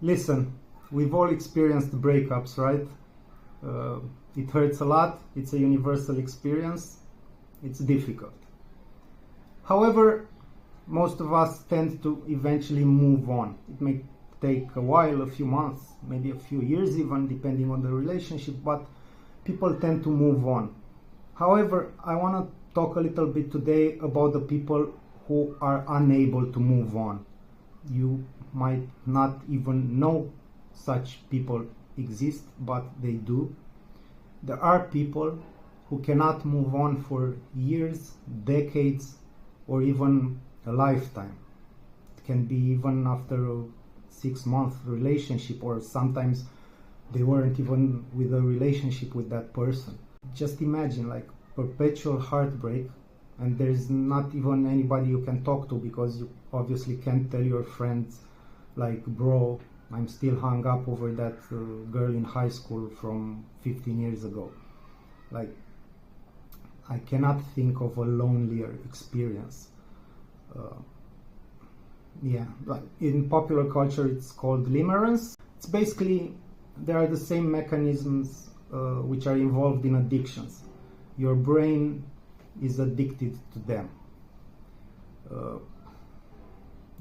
Listen, we've all experienced breakups, right? It hurts a lot. It's a universal experience. It's difficult. However, most of us tend to eventually move on. It may take a while, a few months, maybe a few years even, depending on the relationship, but people tend to move on. However, I want to talk a little bit today about the people who are unable to move on. You might not even know such people exist, but they do. There are people who cannot move on for years, decades, or even a lifetime. It can be even after a 6-month relationship, or sometimes they weren't even with a relationship with that person. Just imagine like perpetual heartbreak, and there's not even anybody you can talk to, because you obviously can't tell your friends like, bro, I'm still hung up over that girl in high school from 15 years ago. Like, I cannot think of a lonelier experience. Like in popular culture it's called Limerence. It's basically, there are the same mechanisms which are involved in addictions. Your brain is addicted to them.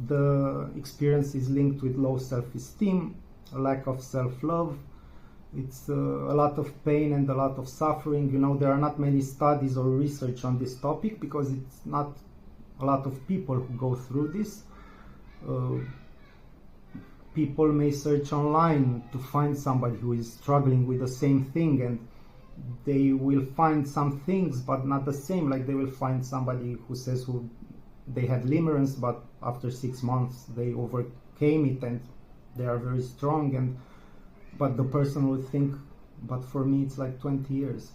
The experience is linked with low self-esteem, a lack of self-love. It's a lot of pain and a lot of suffering. You know, there are not many studies or research on this topic because it's not a lot of people who go through this. People may search online to find somebody who is struggling with the same thing, and they will find some things but not the same. Like, they will find somebody who says they had limerence, but after 6 months they overcame it and they are very strong, but the person will think, but for me it's like 20 years.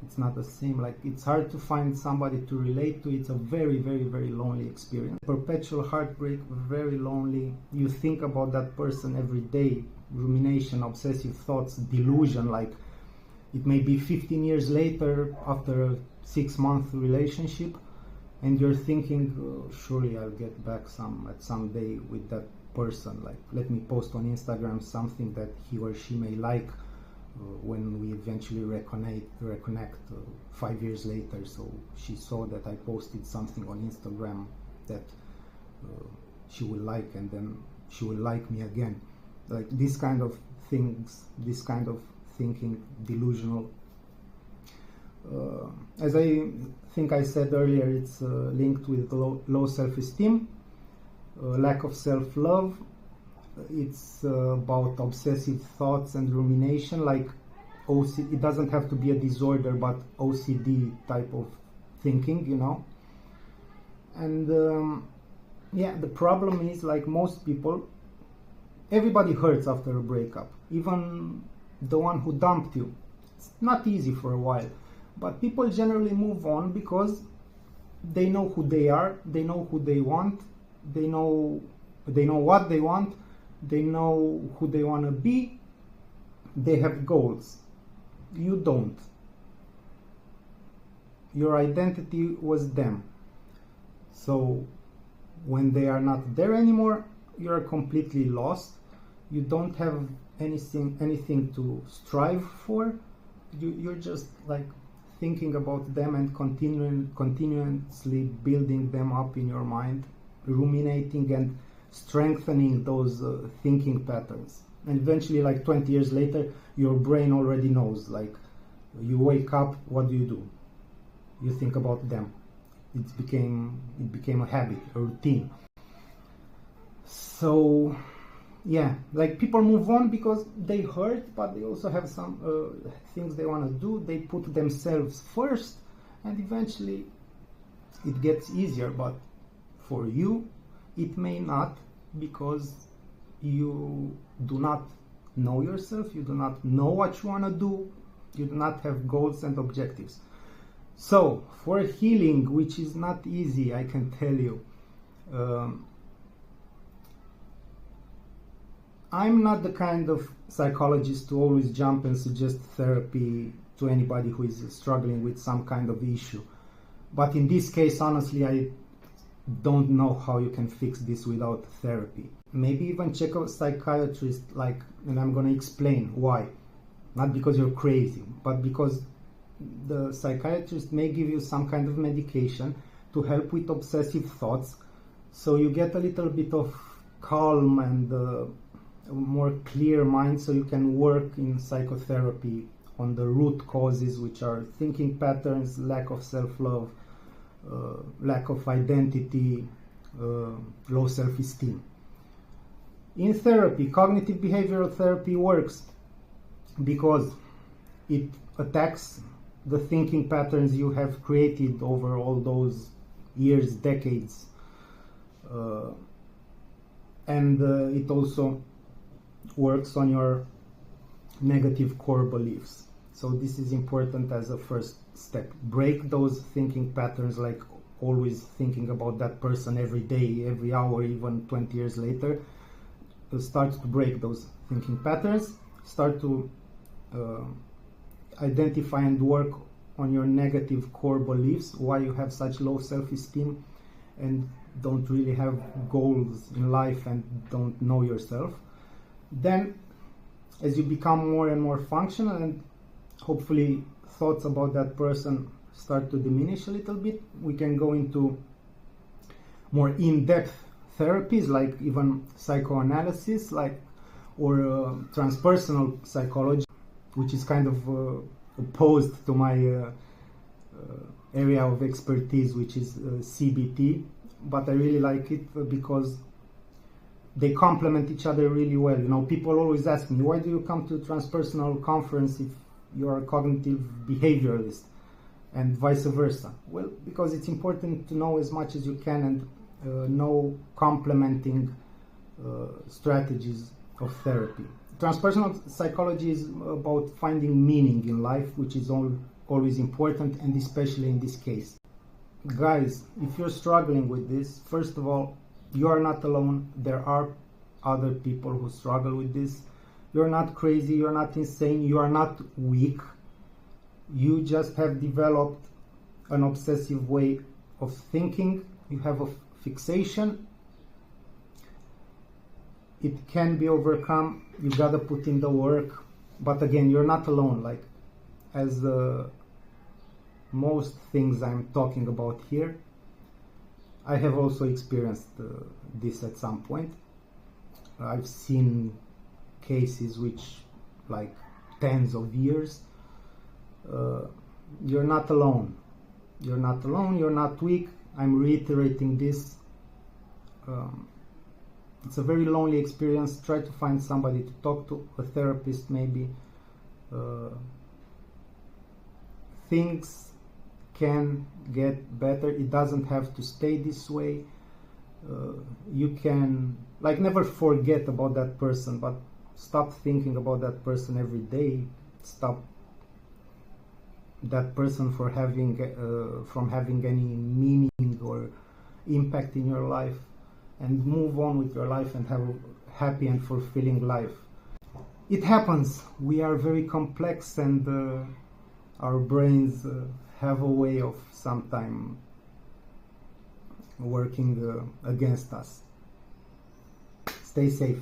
It's not the same. Like, it's hard to find somebody to relate to. It's a very, very, very lonely experience. Perpetual heartbreak, very lonely. You think about that person every day. Rumination, obsessive thoughts, delusion. Like, it may be 15 years later after a 6-month relationship, and you're thinking, surely I'll get back at some day with that person. Like, let me post on Instagram something that he or she may like when we eventually reconnect 5 years later. So she saw that I posted something on Instagram that she will like, and then she will like me again. Like, this kind of things, this kind of thinking, delusional. As I think I said earlier, it's linked with low self-esteem, lack of self-love. It's about obsessive thoughts and rumination, like OCD. It doesn't have to be a disorder, but OCD type of thinking, you know. And the problem is, like most people, everybody hurts after a breakup, even the one who dumped you. It's not easy for a while, but people generally move on because they know who they are, they know who they want, they know what they want, they know who they want to be, they have goals. You don't. Your identity was them. So when they are not there anymore, you are completely lost. You don't have anything to strive for. You're just like thinking about them and continuously building them up in your mind, ruminating and strengthening those thinking patterns. And eventually, like 20 years later, your brain already knows. Like, you wake up, what do? You think about them. It became a habit, a routine. So yeah, like, people move on because they hurt, but they also have some things they want to do. They put themselves first, and eventually it gets easier. But for you, it may not, because you do not know yourself, you do not know what you want to do, you do not have goals and objectives. So for healing, which is not easy, I can tell you, I'm not the kind of psychologist to always jump and suggest therapy to anybody who is struggling with some kind of issue. But in this case, honestly, don't know how you can fix this without therapy. Maybe even check a psychiatrist, and I'm gonna explain why. Not because you're crazy, but because the psychiatrist may give you some kind of medication to help with obsessive thoughts, so you get a little bit of calm and a more clear mind, so you can work in psychotherapy on the root causes, which are thinking patterns, lack of self-love, lack of identity, low self-esteem. In therapy, cognitive behavioral therapy works because it attacks the thinking patterns you have created over all those years, decades, and it also works on your negative core beliefs. So this is important as a first step. Break those thinking patterns, like always thinking about that person every day, every hour, even 20 years later. Start to break those thinking patterns. Start to identify and work on your negative core beliefs, why you have such low self-esteem and don't really have goals in life and don't know yourself. Then, as you become more and more functional and hopefully thoughts about that person start to diminish a little bit, we can go into more in-depth therapies, like even psychoanalysis, or transpersonal psychology, which is kind of opposed to my area of expertise, which is CBT, but I really like it because they complement each other really well. You know, people always ask me, why do you come to a transpersonal conference if you're a cognitive behavioralist, and vice versa? Well, because it's important to know as much as you can and know complementing strategies of therapy. Transpersonal psychology is about finding meaning in life, which is always important, and especially in this case. Guys, if you're struggling with this, first of all, you are not alone. There are other people who struggle with this. You're not crazy, you're not insane, you are not weak. You just have developed an obsessive way of thinking. You have a fixation. It can be overcome. You gotta put in the work. But again, you're not alone. Like, as most things I'm talking about here, I have also experienced this at some point. I've seen cases which, like, tens of years. You're not alone. You're not alone. You're not weak. I'm reiterating this. It's a very lonely experience. Try to find somebody to talk to, a therapist maybe. Things can get better. It doesn't have to stay this way. You can, like, never forget about that person, but stop thinking about that person every day. Stop that person from having any meaning or impact in your life, and move on with your life and have a happy and fulfilling life. It happens. We are very complex, and our brains have a way of sometimes working against us. Stay safe.